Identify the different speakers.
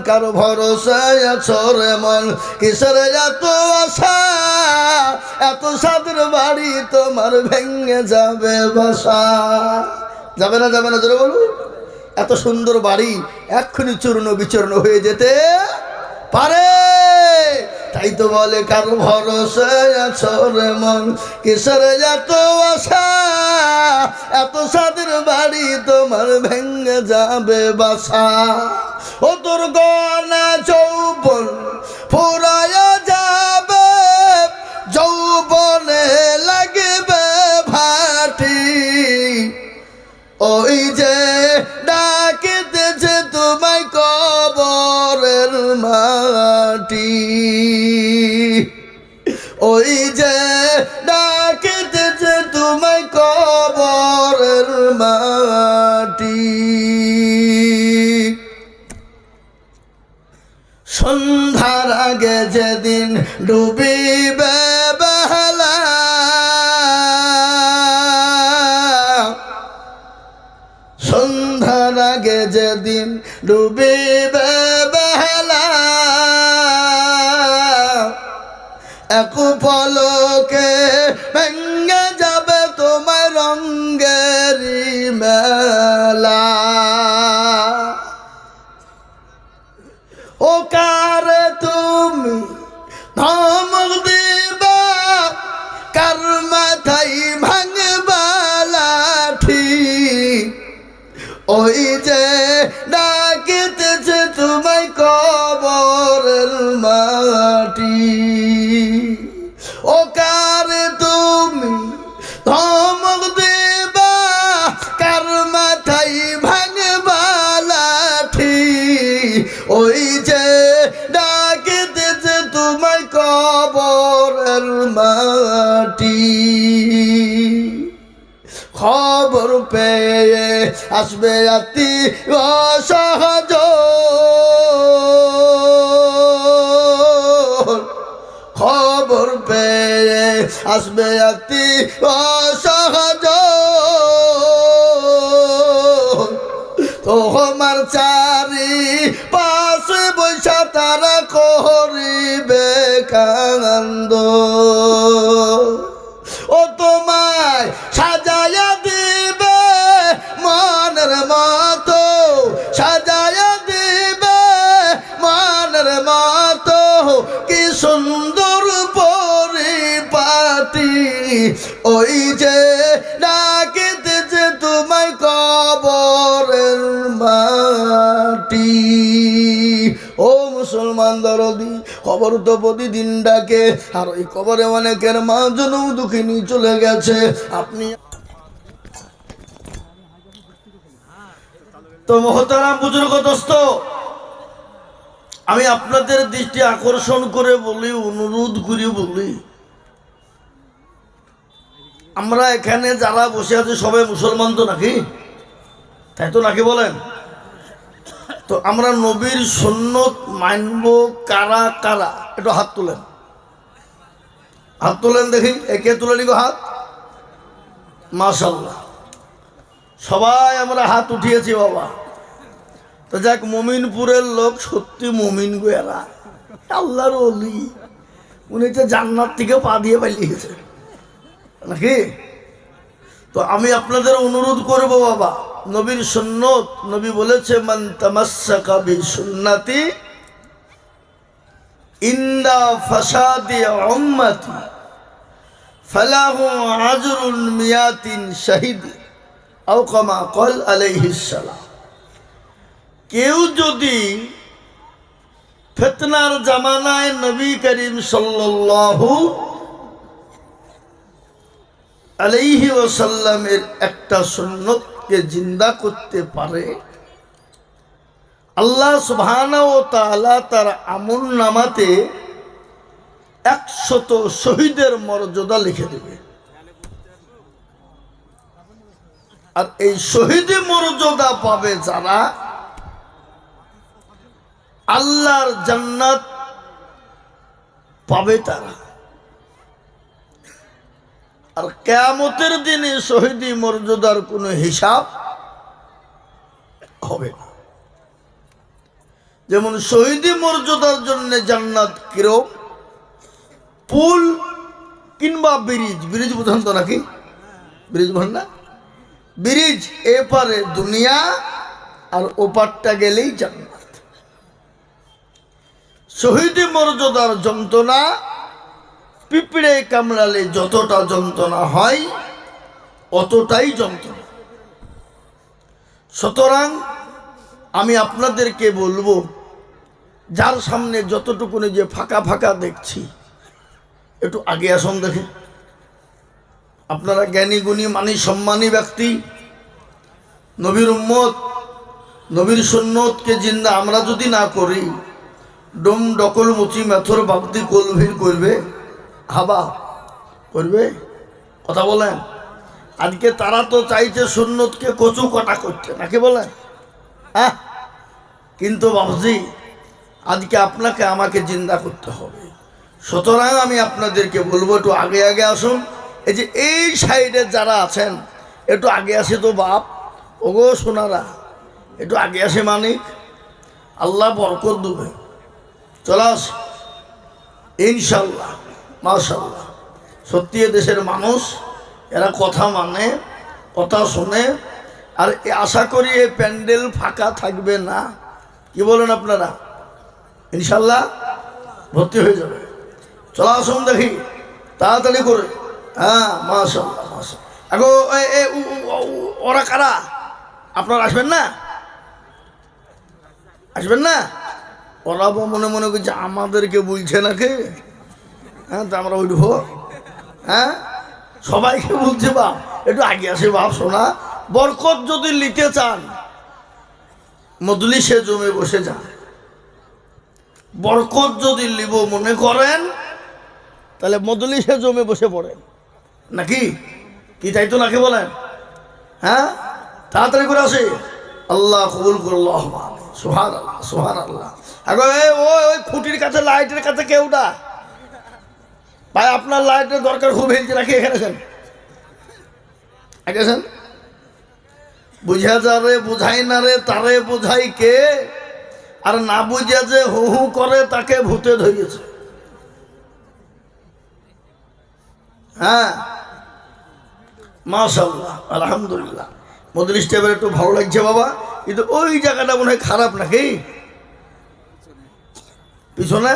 Speaker 1: কার ভরসায় আছো রে মন, কিসের এত আশা, এত সাদের বাড়ি তোমার ভেঙে যাবে বাসা। যাবে না যাবে না জোরে বলুন। এত সুন্দর বাড়ি এক্ষুনি চূর্ণ বিচূর্ণ হয়ে যেতে পারে। তাই তো বলে কার ভরসায় আছো রে মন, কিসের এত আশা, এত সাদের বাড়ি তোমার ভেঙে যাবে বাসা। ও তোর গনা যৌবন ফুরায়া যাবে, যৌবনে লাগবে ভাটি, ওই যে ডাকিতেছে তোমায় কবরের মাটি, ওই যে ডাকিতেছে তোমায় কবরের মাটি। সন্ধ্যার আগে যেদিন ডুবিবে বেলা, সন্ধ্যার আগে যেদিন ডুবিবে বেলা, এক পলকে ভেঙে যাবে তোমার রঙ্গেরি মেলা। ও কারে তুমি ধমক দিবা, কার মাথায় ভাঙবা লাঠি, ওই যে ডাকিতেছে তোমায় কবরের মাটি। ও কারে তুমি ধমক দিবা, কার মাথায় ভাঙবা লাঠি, ওই যে ডাকিতেছে তোমায় কবরের মাটি। খবর পেয়ে আসবে অতি অসহজ, খবর পেয়ে আসবে অতি অসহজ, তোমার চারি পাশে বৈশা তারা করিবে কান্দ। ও তোমায় সাজায়া দিবে মনের মতো, সাজায়া দিবে মনের মতো, কি সুন্দর পরিপাটি, ওই যে ডাকিতেছে তোমায় কবরের মাটি। ও মুসলমান দরদি, কবর তো প্রতিদিন ডাকে, আর ওই কবরে অনেকের মা জনম দুঃখিনী চলে গেছে। আপনি তো মহতারাম বুজুর্গ দোস্ত, আমি আপনাদের দৃষ্টি আকর্ষণ করে বলি, অনুরোধ করে বলি, আমরা এখানে যারা বসে আছি সবাই মুসলমান তো নাকি? তাই তো নাকি বলেন? তো আমরা নবীর সুন্নত মানব কারা কারা? একটু হাত তোলেন, হাত তোলেন দেখি। একে তুলে নিব হাত, মাশাআল্লাহ সবাই আমরা হাত উঠিয়েছি বাবা। তো যাক, মুমিনপুরের লোক সত্যি মুমিন গো, এরা আল্লাহর ওলি, উনি তো জান্নাত থেকে পা দিয়ে পালিয়েছে নাকি? তো আমি আপনাদের অনুরোধ করব বাবা, নবীর সুন্নত, নবী বলেছে মান তামাসসাকা বিসুন্নতি ইনদা ফাসাদি উম্মতি ফালাহু আজরুন মিয়াতিন শাহিদ আও কামা ক্বাল আলাইহিস সালাম। কেউ যদি ফিতনার জামানায় নবী করিম সাল্লাল্লাহু আলাইহি ওয়াসাল্লামের একটা সুন্নতকে জিন্দা করতে পারে, আল্লাহ সুবহানাহু ওয়া তাআলা তার আমলনামাতে 100 শহীদের মর্যাদা লিখে দেবে। আর এই শহীদের মর্যাদা পাবে যারা, আল্লাহর জান্নাত পাবে তারা। আর কিয়ামতের দিনে শহীদি মর্যাদার কোনো হিসাব হবে না। যেমন শহীদি মর্যাদার জন্য জান্নাত কিরম, পুল কিংবা ব্রিজ, ব্রিজ বুঝান তো নাকি, ব্রিজ বলেন না, ব্রিজ এপারে দুনিয়া আর ওপারটা গেলেই জান্নাত। শহীদি মর্যাদার যন্ত্রণা পিঁপড়ে কামড়ালে যতটা যন্ত্রণা হয় অতটাই যন্ত্রণা। সুতরাং আমি আপনাদেরকে বলবো, যার সামনে যতটুকুনি যে ফাঁকা ফাঁকা দেখছি একটু আগে আসুন দেখে। আপনারা জ্ঞানী গুণী মানি সম্মানী ব্যক্তি, নবীর উম্মত, নবীর সুন্নতকে জিন্দা আমরা যদি না করি, ডোম ডকল মুচি মেথর বাগদি কোলভির করবে, হাবা করবে, কথা বলেন। আজকে তারা তো চাইছে সুন্নতকে কচু কটা করতে, নাকি বলেন? হ্যাঁ, কিন্তু বাবজি আজকে আপনাকে আমাকে জিন্দা করতে হবে। সুতরাং আমি আপনাদেরকে বলবো একটু আগে আগে আসুন। এই যে এই সাইডে যারা আছেন একটু আগে আসে তো বাপ, ওগো সোনারা একটু আগে আসে, মানিক আল্লাহ বরকত দেবে। চলে আস ইনশাল্লাহ, মাশাল্লাহ। সত্যি দেশের মানুষ এরা কথা মানে, কথা শোনে। আর আশা করি এই প্যান্ডেল ফাঁকা থাকবে না, কি বলেন আপনারা? ইনশাল্লাহ ভর্তি হয়ে যাবে। চলে আসুন দেখি তাড়াতাড়ি করে। হ্যাঁ, মাশাল্লাহ মাশাল্লাহ। এখন ওরা কারা? আপনারা আসবেন না? আসবেন না? ওরা মনে মনে করছে আমাদেরকে বলছে নাকি, হ্যাঁ তা আমরা উঠবো। হ্যাঁ, সবাইকে বলছে বাপ একটু আগে আসে বাপ শোনা। বরকত যদি নিতে চান মজলিসে জমে বসে যান। বরকত যদি লিব মনে করেন তাহলে মজলিসে জমে বসে পড়েন, নাকি কি তাই তো নাকি বলেন? হ্যাঁ, তাড়াতাড়ি করে আসে। আল্লাহ কবুল করল্লাহ, সুবহানাল্লাহ সুবহানাল্লাহ। এখন ওই খুঁটির কাছে, লাইটের কাছে কেউটা ভাই আপনার লাইটের দরকার খুব হয়েছে নাকি? এখানে আছেন, আছেন। বুঝা যারে বুঝাই না রে তারে বোঝাই কে, আর না বুঝা যে হু হু করে তাকে ভূতে ধরিয়েছে। হ্যাঁ, মাশাআল্লাহ আলহামদুলিল্লাহ। মজলিসটা এবার একটু ভালো লাগছে বাবা, কিন্তু ওই জায়গাটা মনে হয় খারাপ নাকি পিছনে?